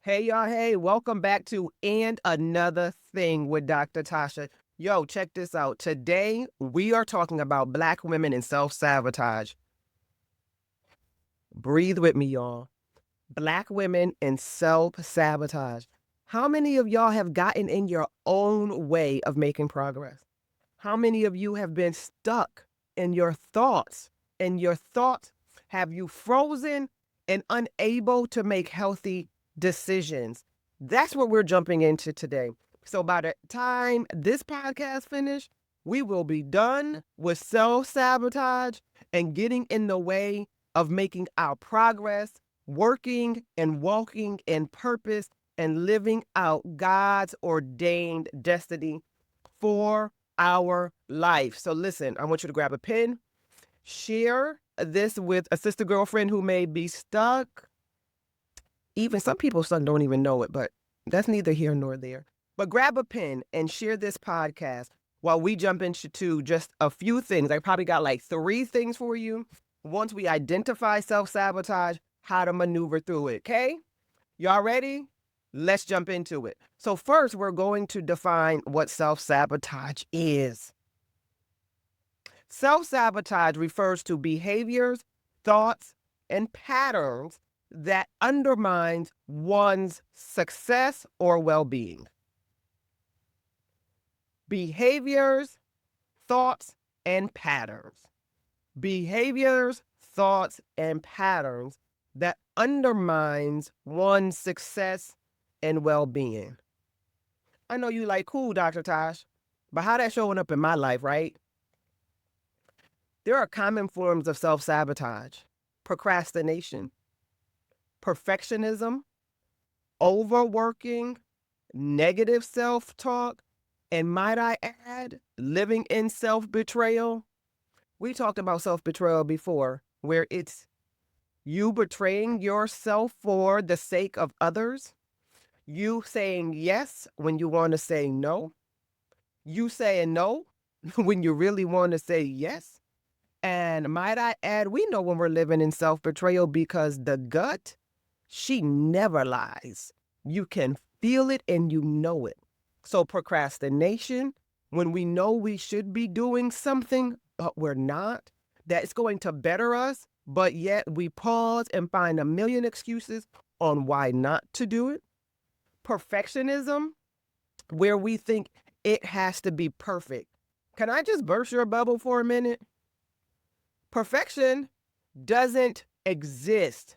Hey, y'all. Hey, welcome back to And Another Thing with Dr. Tasha. Yo, check this out. Today, we are talking about Black women and self-sabotage. Breathe with me, y'all. Black women and self-sabotage. How many of y'all have gotten in your own way of making progress? How many of you have been stuck in your thoughts? And your thoughts have you frozen and unable to make healthy decisions? That's what we're jumping into today. So by the time this podcast finishes, we will be done with self-sabotage and getting in the way of making our progress, working and walking in purpose and living out God's ordained destiny for our life. So listen, I want you to grab a pen, share this with a sister girlfriend who may be stuck. Even some people's son don't even know it, but that's neither here nor there. But grab a pen and share this podcast while we jump into just a few things. I probably got like 3 things for you. Once we identify self-sabotage, how to maneuver through it, okay? Y'all ready? Let's jump into it. So first, we're going to define what self-sabotage is. Self-sabotage refers to behaviors, thoughts, and patterns that undermine one's success or well-being. Behaviors, thoughts, and patterns. Behaviors, thoughts, and patterns that undermines one's success and well-being. I know you like, cool, Dr. Tosh, but how that showing up in my life, right? There are common forms of self-sabotage: procrastination, perfectionism, overworking, negative self-talk, and might I add, living in self-betrayal. We talked about self-betrayal before, where it's you betraying yourself for the sake of others, you saying yes when you want to say no, you saying no when you really want to say yes. And might I add, we know when we're living in self-betrayal because the gut, she never lies. You can feel it and you know it. So procrastination, when we know we should be doing something, but we're not, that's going to better us, but yet we pause and find a million excuses on why not to do it. Perfectionism, where we think it has to be perfect. Can I just burst your bubble for a minute? Perfection doesn't exist.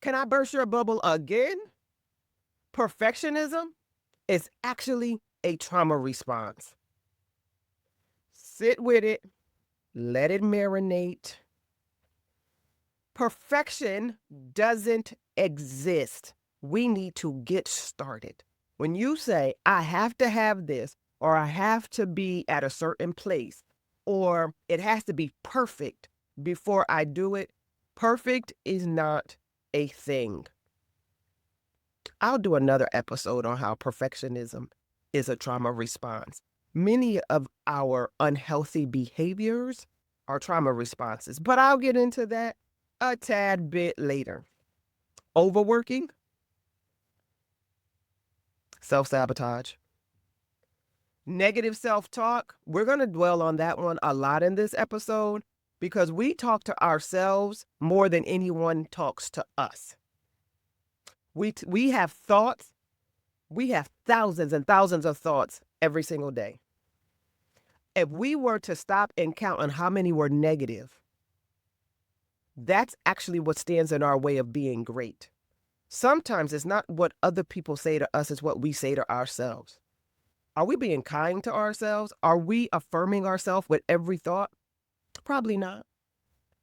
Can I burst your bubble again? Perfectionism is actually a trauma response. Sit with it, let it marinate. Perfection doesn't exist. We need to get started. When you say, I have to have this, or I have to be at a certain place, or it has to be perfect before I do it, perfect is not a thing. I'll do another episode on how perfectionism is a trauma response. Many of our unhealthy behaviors are trauma responses, but I'll get into that a tad bit later. Overworking, self-sabotage. Negative self-talk, we're going to dwell on that one a lot in this episode because we talk to ourselves more than anyone talks to us. We have thoughts. We have thousands and thousands of thoughts every single day. If we were to stop and count on how many were negative, that's actually what stands in our way of being great. Sometimes it's not what other people say to us, it's what we say to ourselves. Are we being kind to ourselves? Are we affirming ourselves with every thought? Probably not.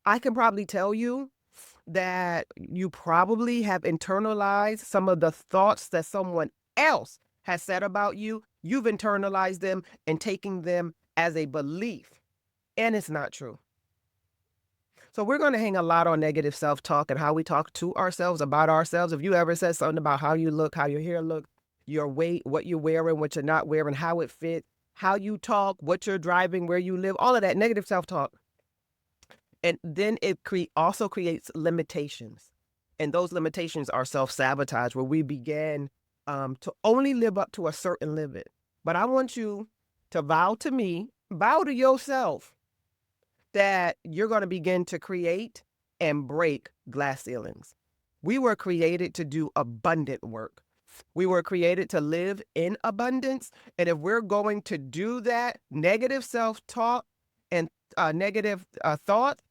I can probably tell you that you probably have internalized some of the thoughts that someone else has said about you. You've internalized them and taking them as a belief, and it's not true. So we're going to hang a lot on negative self-talk and how we talk to ourselves, about ourselves. If you ever said something about how you look, how your hair look, your weight, what you're wearing, what you're not wearing, how it fits, how you talk, what you're driving, where you live, all of that negative self-talk. And then it also creates limitations. And those limitations are self-sabotage, where we begin to only live up to a certain limit. But I want you to vow to me, vow to yourself that you're going to begin to create and break glass ceilings. We were created to do abundant work. We were created to live in abundance. And if we're going to do that, negative self-talk and negative thought,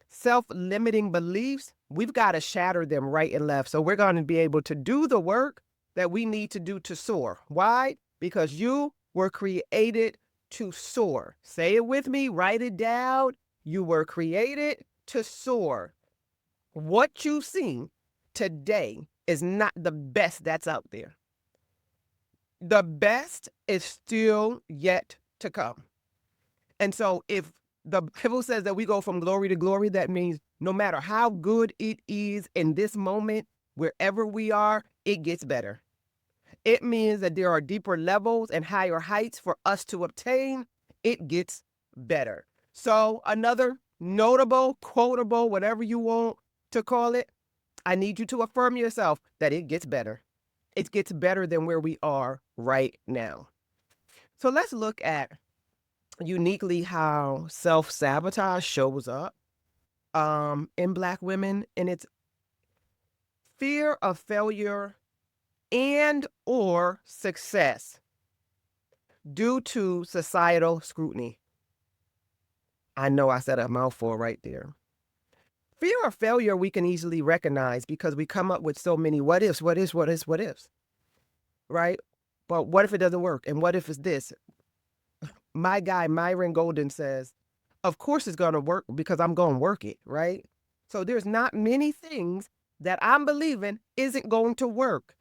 self-limiting beliefs, we've got to shatter them right and left. So we're going to be able to do the work that we need to do to soar. Why? Because you were created to soar. Say it with me, write it down. You were created to soar. What you see today is not the best that's out there. The best is still yet to come. And so if the Bible says that we go from glory to glory, that means no matter how good it is in this moment, wherever we are, it gets better. It means that there are deeper levels and higher heights for us to obtain. It gets better. So another notable, quotable, whatever you want to call it, I need you to affirm yourself that it gets better. It gets better than where we are right now. So let's look at uniquely how self-sabotage shows up in Black women, and it's fear of failure and or success due to societal scrutiny. I know I said a mouthful right there. Fear of failure we can easily recognize because we come up with so many what ifs, right? But what if it doesn't work? And what if it's this? My guy, Myron Golden, says, of course it's going to work because I'm going to work it, right? So there's not many things that I'm believing isn't going to work.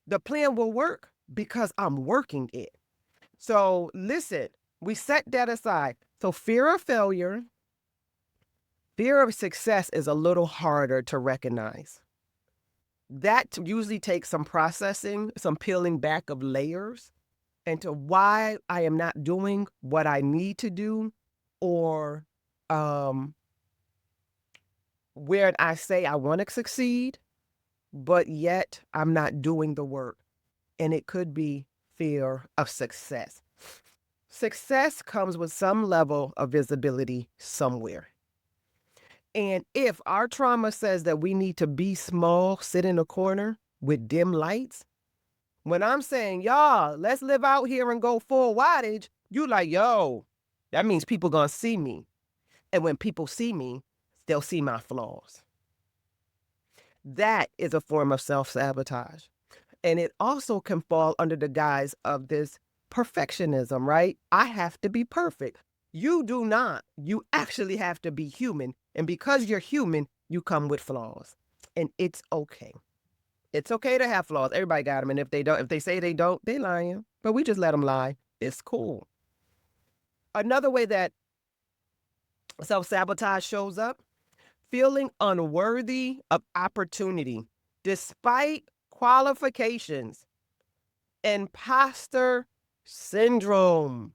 The plan will work because I'm working it. So listen, we set that aside. So fear of failure, fear of success is a little harder to recognize. That usually takes some processing, some peeling back of layers into why I am not doing what I need to do, or where I say I want to succeed, but yet I'm not doing the work. And it could be fear of success. Success comes with some level of visibility somewhere. And if our trauma says that we need to be small, sit in a corner with dim lights, when I'm saying, y'all, let's live out here and go full wattage, you like, yo, that means people gonna see me. And when people see me, they'll see my flaws. That is a form of self-sabotage. And it also can fall under the guise of this perfectionism, right? I have to be perfect. You do not. You actually have to be human. And because you're human, you come with flaws. And it's okay. It's okay to have flaws. Everybody got them. And if they say they don't, they lying. But we just let them lie. It's cool. Another way that self-sabotage shows up, feeling unworthy of opportunity despite qualifications. Imposter syndrome.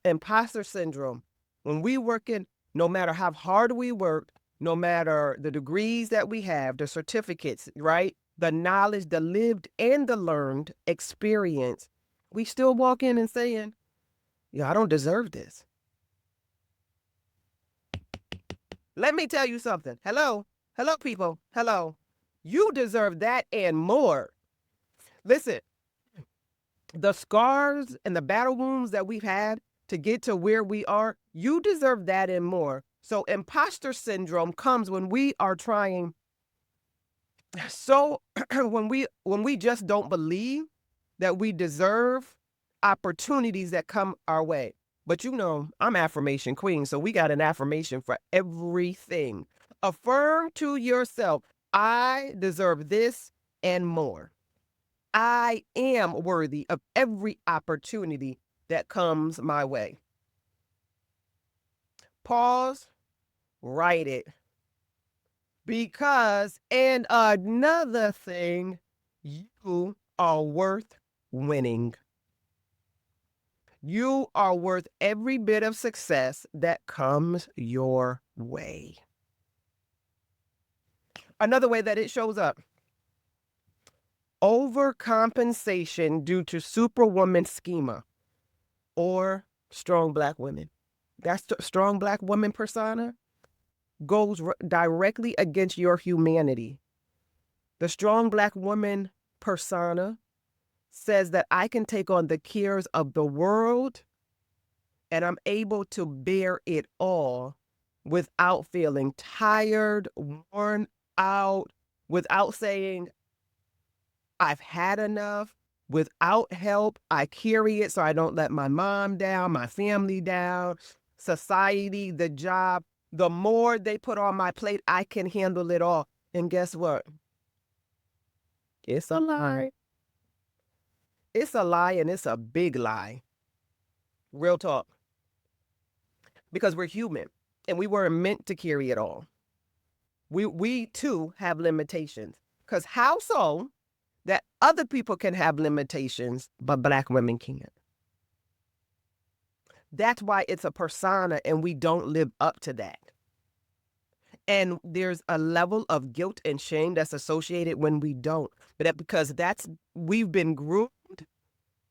Imposter syndrome. When we working, no matter how hard we work, no matter the degrees that we have, the certificates, right? The knowledge, the lived and the learned experience, we still walk in and saying, yeah, I don't deserve this. Let me tell you something. Hello, people. Hello. You deserve that and more. Listen, the scars and the battle wounds that we've had to get to where we are, you deserve that and more. So imposter syndrome comes when we are trying. So when we just don't believe that we deserve opportunities that come our way. But you know, I'm affirmation queen, so we got an affirmation for everything. Affirm to yourself, I deserve this and more. I am worthy of every opportunity that comes my way. Pause, write it. Because, and another thing, you are worth winning. You are worth every bit of success that comes your way. Another way that it shows up: overcompensation due to superwoman schema or strong black women. That strong black woman persona goes directly against your humanity. The strong black woman persona says that I can take on the cares of the world and I'm able to bear it all without feeling tired, worn out, without saying, I've had enough. Without help, I carry it so I don't let my mom down, my family down, society, the job. The more they put on my plate, I can handle it all. And guess what? It's a lie. It's a lie, and it's a big lie. Real talk. Because we're human and we weren't meant to carry it all. We too have limitations. Because how so that other people can have limitations, but black women can't? That's why it's a persona and we don't live up to that. And there's a level of guilt and shame that's associated when we don't. But because we've been groomed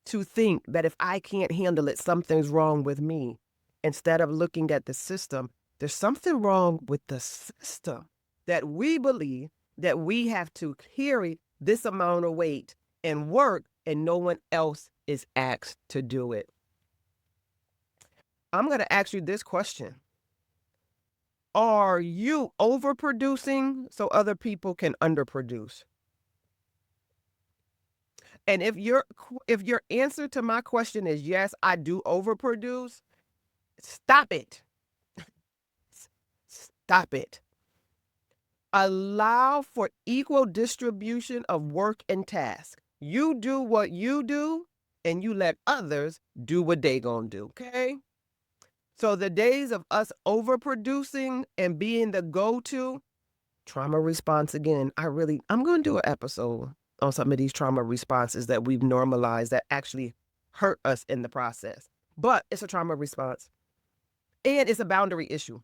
to think that if I can't handle it, something's wrong with me. Instead of looking at the system, there's something wrong with the system, that we believe that we have to carry this amount of weight and work and no one else is asked to do it. I'm going to ask you this question. Are you overproducing so other people can underproduce? And if your answer to my question is yes, I do overproduce, stop it. Stop it. Allow for equal distribution of work and task. You do what you do and you let others do what they gonna do, okay? So the days of us overproducing and being the go-to, trauma response again, I'm going to do an episode on some of these trauma responses that we've normalized that actually hurt us in the process. But it's a trauma response and it's a boundary issue.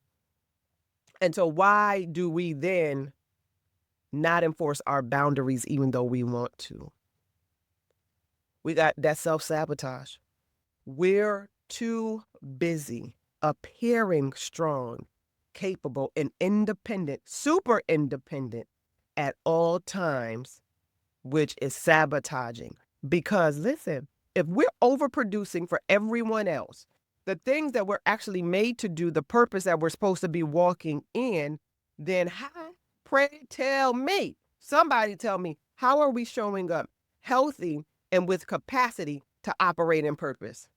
And so why do we then not enforce our boundaries even though we want to? We got that self-sabotage. We're too busy appearing strong, capable, and independent, super independent at all times, which is sabotaging. Because listen, if we're overproducing for everyone else, the things that we're actually made to do, the purpose that we're supposed to be walking in, then pray tell me, somebody tell me, how are we showing up healthy and with capacity to operate in purpose?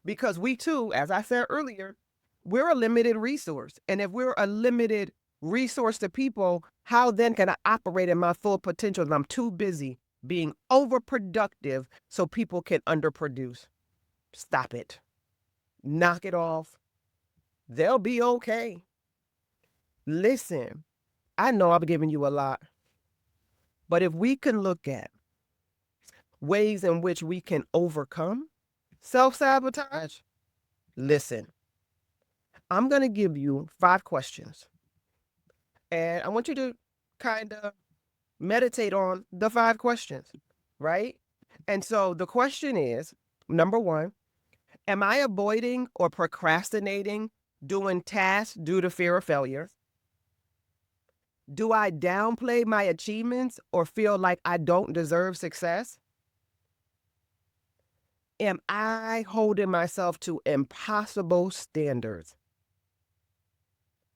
Because we too, as I said earlier, we're a limited resource. And if we're a limited resource to people, how then can I operate in my full potential if I'm too busy being overproductive so people can underproduce? Stop it. Knock it off. They'll be okay. Listen, I know I'm giving you a lot, but if we can look at ways in which we can overcome self-sabotage, listen, I'm going to give you 5 questions. And I want you to kind of meditate on the 5 questions, right? And so the question is, number 1, am I avoiding or procrastinating doing tasks due to fear of failure? Do I downplay my achievements or feel like I don't deserve success? Am I holding myself to impossible standards?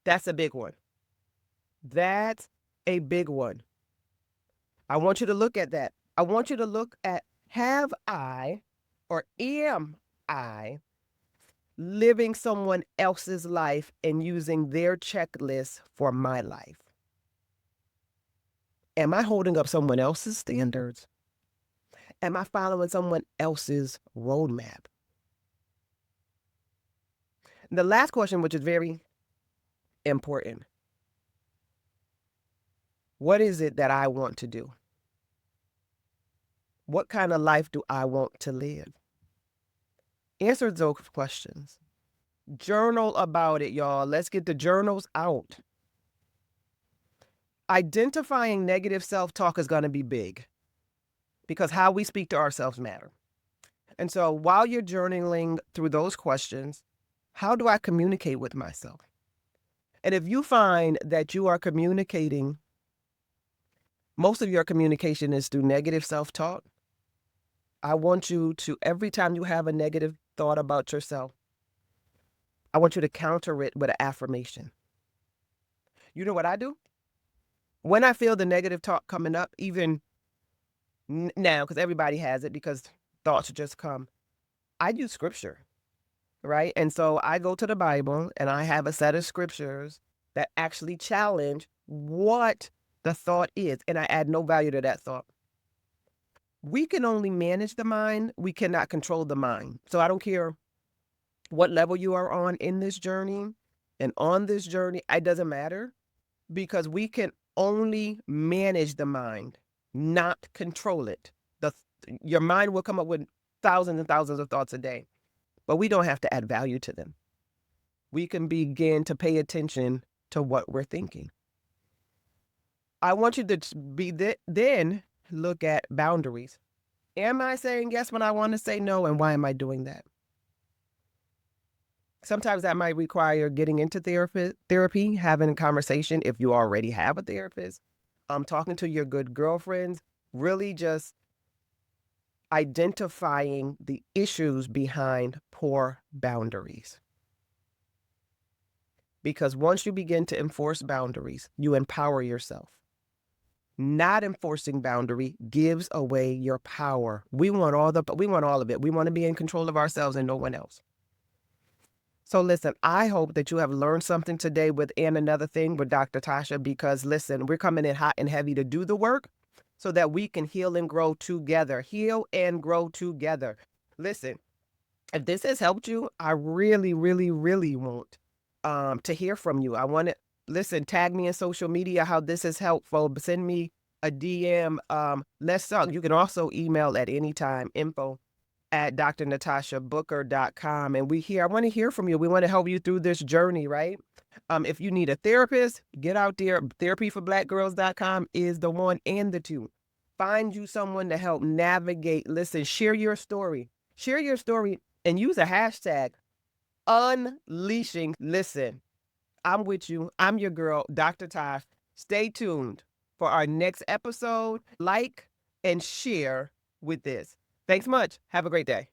That's a big one. That's a big one. I want you to look at that. I want you to look at, have I or am I living someone else's life and using their checklist for my life? Am I holding up someone else's standards? Am I following someone else's roadmap? And the last question, which is very important: what is it that I want to do? What kind of life do I want to live? Answer those questions. Journal about it, y'all. Let's get the journals out. Identifying negative self-talk is going to be big because how we speak to ourselves matter. And so while you're journaling through those questions, how do I communicate with myself? And if you find that you are communicating, most of your communication is through negative self-talk, I want you to, every time you have a negative thought about yourself, I want you to counter it with an affirmation. You know what I do? When I feel the negative talk coming up, even now, because everybody has it because thoughts just come, I use scripture, right? And so I go to the Bible and I have a set of scriptures that actually challenge what the thought is, and I add no value to that thought. We can only manage the mind, we cannot control the mind. So I don't care what level you are on in this journey and on this journey, it doesn't matter because we can only manage the mind, not control it. Your mind will come up with thousands and thousands of thoughts a day, but we don't have to add value to them. We can begin to pay attention to what we're thinking. I want you to then look at boundaries. Am I saying yes when I want to say no, and why am I doing that? Sometimes that might require getting into therapy, having a conversation if you already have a therapist, talking to your good girlfriends, really just identifying the issues behind poor boundaries. Because once you begin to enforce boundaries, you empower yourself. Not enforcing boundary gives away your power. We want all of it. We want to be in control of ourselves and no one else. So listen, I hope that you have learned something today with And Another Thing with Dr. Tasha, because listen, we're coming in hot and heavy to do the work so that we can heal and grow together. Heal and grow together. Listen, if this has helped you, I really, really, really want to hear from you. I want to listen, tag me in social media how this is helpful. Send me a DM. Let's talk. You can also email at any time, info@drnatashabooker.com. And I want to hear from you. We want to help you through this journey, right? If you need a therapist, get out there. Therapyforblackgirls.com is the one and the two. Find you someone to help navigate. Listen, share your story. Share your story and use a hashtag unleashing. Listen, I'm with you. I'm your girl, Dr. Tosh. Stay tuned for our next episode. Like and share with this. Thanks much. Have a great day.